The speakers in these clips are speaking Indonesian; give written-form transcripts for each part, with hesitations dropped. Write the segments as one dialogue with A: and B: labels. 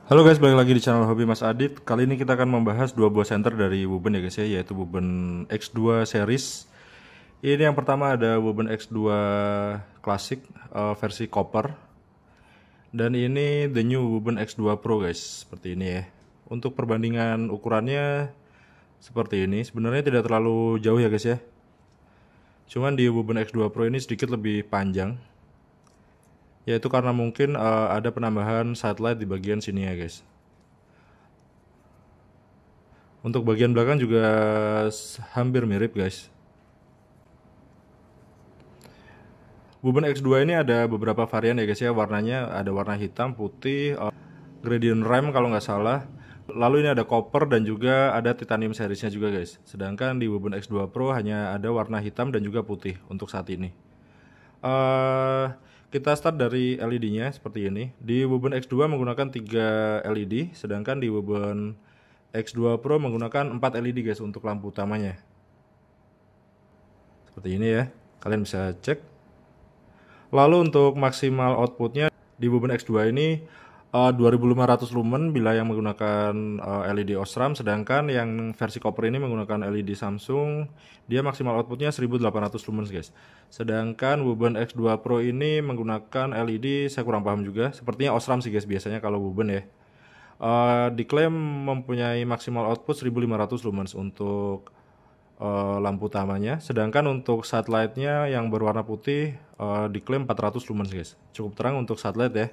A: Halo guys, balik lagi di channel Hobi Mas Adit. Kali ini kita akan membahas dua buah senter dari Woben ya guys ya, yaitu Woben X2 series. Ini yang pertama ada Woben X2 Classic versi copper. Dan ini the new Woben X2 Pro guys, seperti ini ya. Untuk perbandingan ukurannya seperti ini. Sebenarnya tidak terlalu jauh ya guys ya. Cuman di Woben X2 Pro ini sedikit lebih panjang. Yaitu karena mungkin ada penambahan sidelight di bagian sini ya guys. Untuk bagian belakang juga hampir mirip guys. Woben X2 ini ada beberapa varian ya guys ya. Warnanya ada warna hitam, putih, gradient rem kalau nggak salah. Lalu ini ada copper dan juga ada titanium seriesnya juga guys. Sedangkan di Woben X2 Pro hanya ada warna hitam dan juga putih untuk saat ini. Kita start dari LED-nya seperti ini. Di Woben X2 menggunakan 3 LED, sedangkan di Woben X2 Pro menggunakan 4 LED guys untuk lampu utamanya. Seperti ini ya. Kalian bisa cek. Lalu untuk maksimal outputnya di Woben X2 ini 2500 lumen bila yang menggunakan LED Osram, sedangkan yang versi copper ini menggunakan LED Samsung, dia maksimal outputnya 1800 lumens guys. Sedangkan Woben X2 Pro ini menggunakan LED, saya kurang paham juga, sepertinya Osram sih guys biasanya kalau Woben ya. Diklaim mempunyai maksimal output 1500 lumens untuk lampu utamanya, sedangkan untuk satellite-nya yang berwarna putih diklaim 400 lumens guys. Cukup terang untuk satellite ya.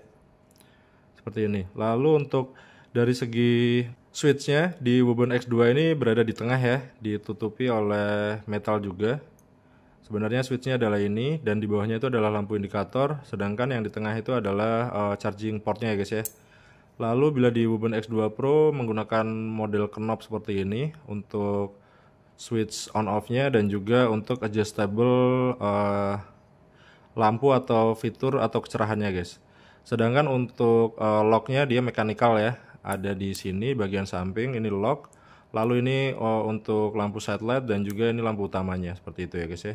A: Seperti ini. Lalu untuk dari segi switch-nya di Woben X2 ini berada di tengah ya, ditutupi oleh metal juga. Sebenarnya switch-nya adalah ini dan di bawahnya itu adalah lampu indikator, sedangkan yang di tengah itu adalah charging port-nya ya guys ya. Lalu bila di Woben X2 Pro menggunakan model knob seperti ini untuk switch on off-nya dan juga untuk adjustable lampu atau fitur atau kecerahannya guys. Sedangkan untuk lock-nya dia mechanical ya, ada di sini bagian samping ini lock. Lalu ini untuk lampu sidelight dan juga ini lampu utamanya seperti itu ya guys ya.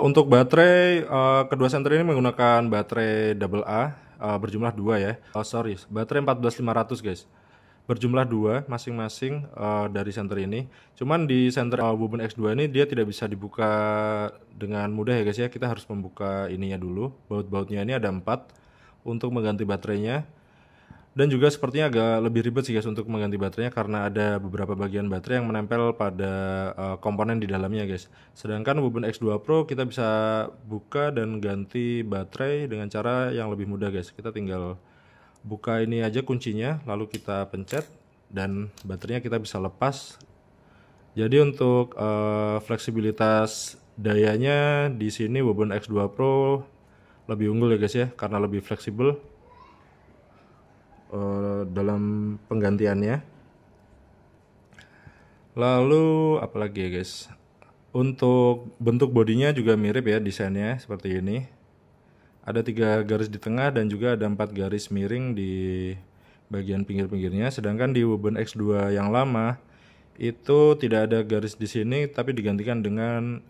A: Untuk baterai kedua senter ini menggunakan baterai double A berjumlah 2 ya. Baterai 14500 guys. Berjumlah 2 masing-masing dari senter ini. Cuman di senter Woben X2 ini dia tidak bisa dibuka dengan mudah ya guys ya. Kita harus membuka ininya dulu. Baut-bautnya ini ada 4 untuk mengganti baterainya. Dan juga sepertinya agak lebih ribet sih guys untuk mengganti baterainya karena ada beberapa bagian baterai yang menempel pada komponen di dalamnya guys. Sedangkan Woben X2 Pro kita bisa buka dan ganti baterai dengan cara yang lebih mudah guys. Kita tinggal buka ini aja kuncinya, lalu kita pencet dan baterainya kita bisa lepas. Jadi untuk fleksibilitas dayanya di sini Woben X2 Pro lebih unggul ya guys ya, karena lebih fleksibel dalam penggantiannya. Lalu apalagi ya guys, untuk bentuk bodinya juga mirip ya desainnya seperti ini. Ada 3 garis di tengah dan juga ada 4 garis miring di bagian pinggir-pinggirnya. Sedangkan di Woben X2 yang lama itu tidak ada garis di sini, tapi digantikan dengan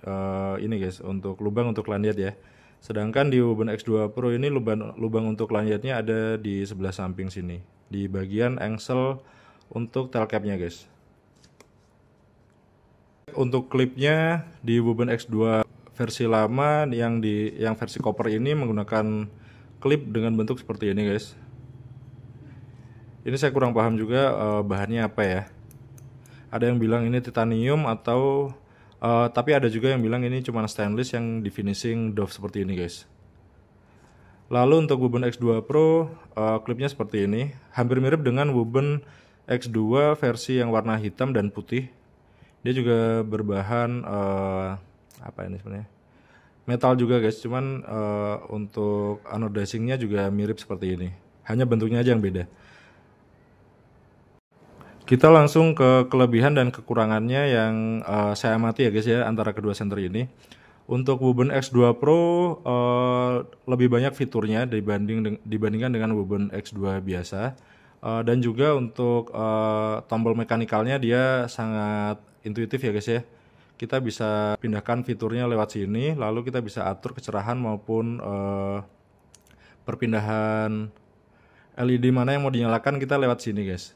A: ini guys, untuk lubang untuk lanyard ya. Sedangkan di Woben X2 Pro ini lubang untuk lanyardnya ada di sebelah samping sini, di bagian engsel untuk tail capnya guys. Untuk klipnya di Woben X2 versi lama yang versi copper ini menggunakan klip dengan bentuk seperti ini guys. Ini saya kurang paham juga bahannya apa ya. Ada yang bilang ini titanium atau tapi ada juga yang bilang ini cuma stainless yang di finishing doff seperti ini guys. Lalu untuk Woben X2 Pro klipnya seperti ini, hampir mirip dengan Woben X2 versi yang warna hitam dan putih. Dia juga berbahan apa ini sebenarnya, metal juga guys, cuman untuk anodizingnya juga mirip seperti ini, hanya bentuknya aja yang beda. Kita langsung ke kelebihan dan kekurangannya yang saya amati ya guys ya antara kedua senter ini. Untuk Woben X2 Pro lebih banyak fiturnya dibandingkan dengan Woben X2 biasa. Dan juga untuk tombol mekanikalnya dia sangat intuitif ya guys ya. Kita bisa pindahkan fiturnya lewat sini, lalu kita bisa atur kecerahan maupun perpindahan LED mana yang mau dinyalakan kita lewat sini guys.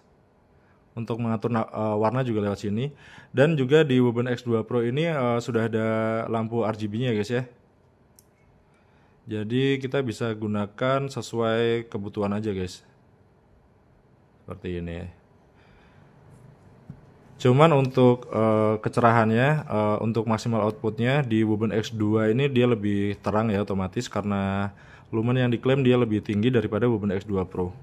A: Untuk mengatur warna juga lewat sini. Dan juga di Wubun X2 Pro ini sudah ada lampu RGB-nya guys ya. Jadi kita bisa gunakan sesuai kebutuhan aja guys. Seperti ini. Cuman untuk kecerahannya, untuk maksimal outputnya di Wubun X2 ini dia lebih terang ya otomatis karena lumen yang diklaim dia lebih tinggi daripada Wubun X2 Pro.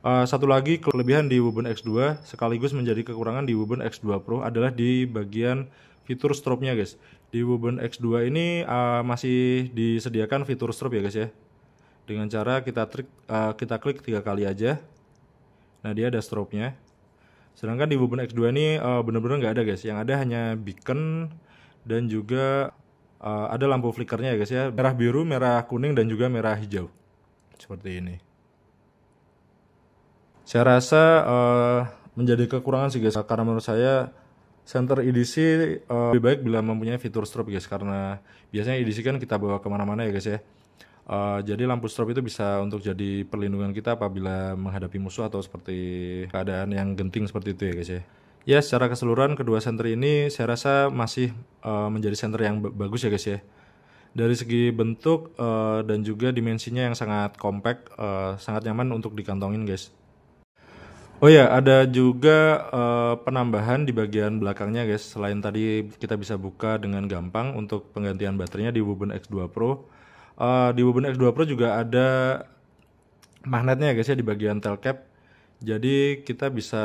A: Satu lagi kelebihan di Wubun X2 sekaligus menjadi kekurangan di Wubun X2 Pro adalah di bagian fitur strobe-nya guys. Di Wubun X2 ini masih disediakan fitur strobe ya guys ya. Dengan cara kita klik 3 kali aja. Nah dia ada strobe-nya. Sedangkan di Wubun X2 ini benar-benar nggak ada guys. Yang ada hanya beacon dan juga ada lampu flickernya ya guys ya. Merah biru, merah kuning dan juga merah hijau. Seperti ini. Saya rasa menjadi kekurangan sih guys. Karena menurut saya center EDC lebih baik bila mempunyai fitur strobe guys. Karena biasanya EDC kan kita bawa kemana-mana ya guys ya. Jadi lampu strobe itu bisa untuk jadi perlindungan kita apabila menghadapi musuh atau seperti keadaan yang genting seperti itu ya guys ya. Ya secara keseluruhan kedua senter ini saya rasa masih menjadi senter yang bagus ya guys ya. Dari segi bentuk dan juga dimensinya yang sangat compact, sangat nyaman untuk dikantongin guys. Oh ya, ada juga penambahan di bagian belakangnya guys. Selain tadi kita bisa buka dengan gampang untuk penggantian baterainya di Wubun X2 Pro. Di Wubun X2 Pro juga ada magnetnya guys ya di bagian tail cap. Jadi kita bisa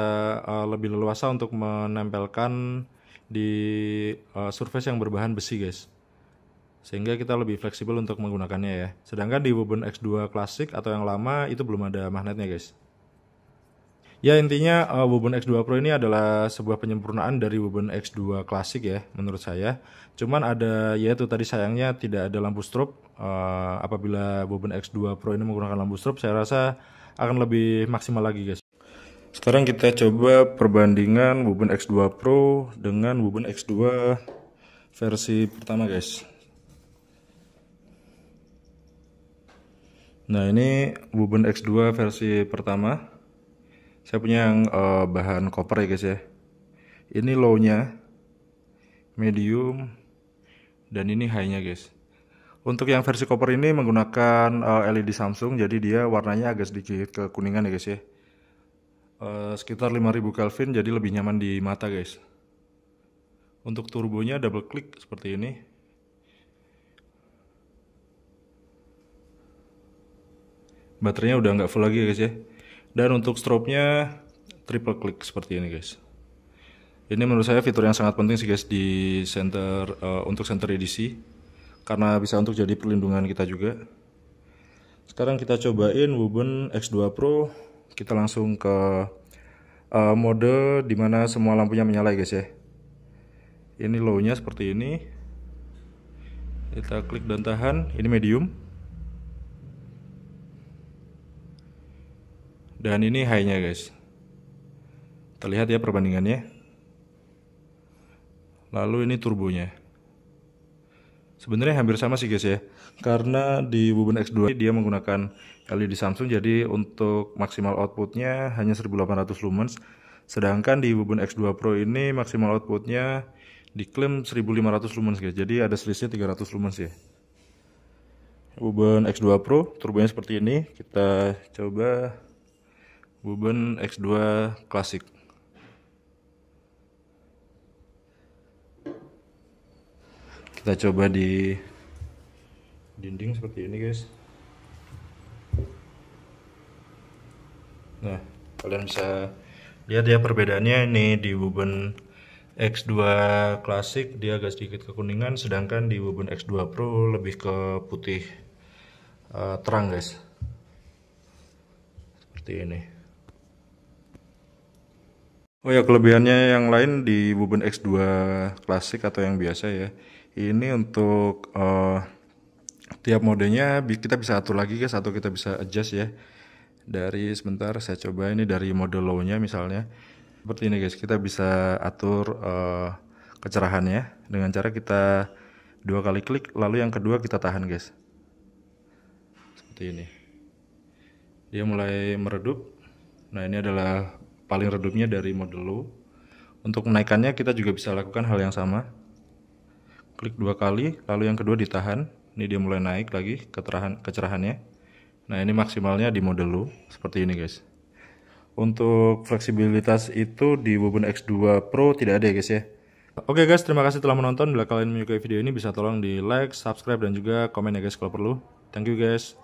A: lebih leluasa untuk menempelkan di surface yang berbahan besi guys. Sehingga kita lebih fleksibel untuk menggunakannya ya. Sedangkan di Wubun X2 Classic atau yang lama itu belum ada magnetnya guys. Ya intinya Wubun X2 Pro ini adalah sebuah penyempurnaan dari Wubun X2 Classic ya menurut saya. Cuman ada yaitu tadi sayangnya tidak ada lampu strobe. Apabila Wubun X2 Pro ini menggunakan lampu strobe saya rasa akan lebih maksimal lagi guys. Sekarang kita coba perbandingan Wubun X2 Pro dengan Wubun X2 versi pertama guys. Nah ini Wubun X2 versi pertama. Saya punya yang bahan copper ya guys ya. Ini low-nya, medium, dan ini high-nya guys. Untuk yang versi copper ini menggunakan LED Samsung, jadi dia warnanya agak sedikit kekuningan ya guys ya. Sekitar 5000 Kelvin, jadi lebih nyaman di mata guys. Untuk turbonya double click seperti ini. Baterainya udah nggak full lagi ya guys ya. Dan untuk strobe-nya triple click seperti ini guys. Ini menurut saya fitur yang sangat penting sih guys di center untuk center EDC karena bisa untuk jadi perlindungan kita juga. Sekarang kita cobain Wubun X2 Pro. Kita langsung ke mode dimana semua lampunya menyala guys ya. Ini low-nya seperti ini. Kita klik dan tahan. Ini medium. Dan ini high-nya guys. Terlihat ya perbandingannya. Lalu ini turbonya. Sebenarnya hampir sama sih guys ya. Karena di Wubun X2 dia menggunakan LED Samsung, jadi untuk maksimal outputnya hanya 1800 lumens. Sedangkan di Wubun X2 Pro ini maksimal outputnya diklaim 1500 lumens guys. Jadi ada selisih 300 lumens ya. Wubun X2 Pro turbonya seperti ini. Kita coba Wubun X2 Classic. Kita coba di dinding seperti ini guys. Nah, kalian bisa lihat ya perbedaannya. Ini di Wubun X2 Classic dia agak sedikit kekuningan, sedangkan di Wubun X2 Pro lebih ke putih terang guys. Seperti ini. Oh ya, kelebihannya yang lain di Wubun X2 Classic atau yang biasa ya. Ini untuk tiap modenya kita bisa atur lagi guys, atau kita bisa adjust ya. Dari sebentar saya coba ini dari mode low-nya misalnya. Seperti ini guys, kita bisa atur kecerahannya dengan cara kita 2 kali klik, lalu yang kedua kita tahan guys. Seperti ini. Dia mulai meredup. Nah, ini adalah paling redupnya dari model low. Untuk menaikkannya kita juga bisa lakukan hal yang sama. Klik 2 kali, lalu yang kedua ditahan. Ini dia mulai naik lagi kecerahannya. Nah, ini maksimalnya di mode low seperti ini guys. Untuk fleksibilitas itu di Wubun X2 Pro tidak ada ya guys ya. Oke guys, terima kasih telah menonton. Bila kalian menyukai video ini bisa tolong di like, subscribe dan juga komen ya guys kalau perlu. Thank you guys.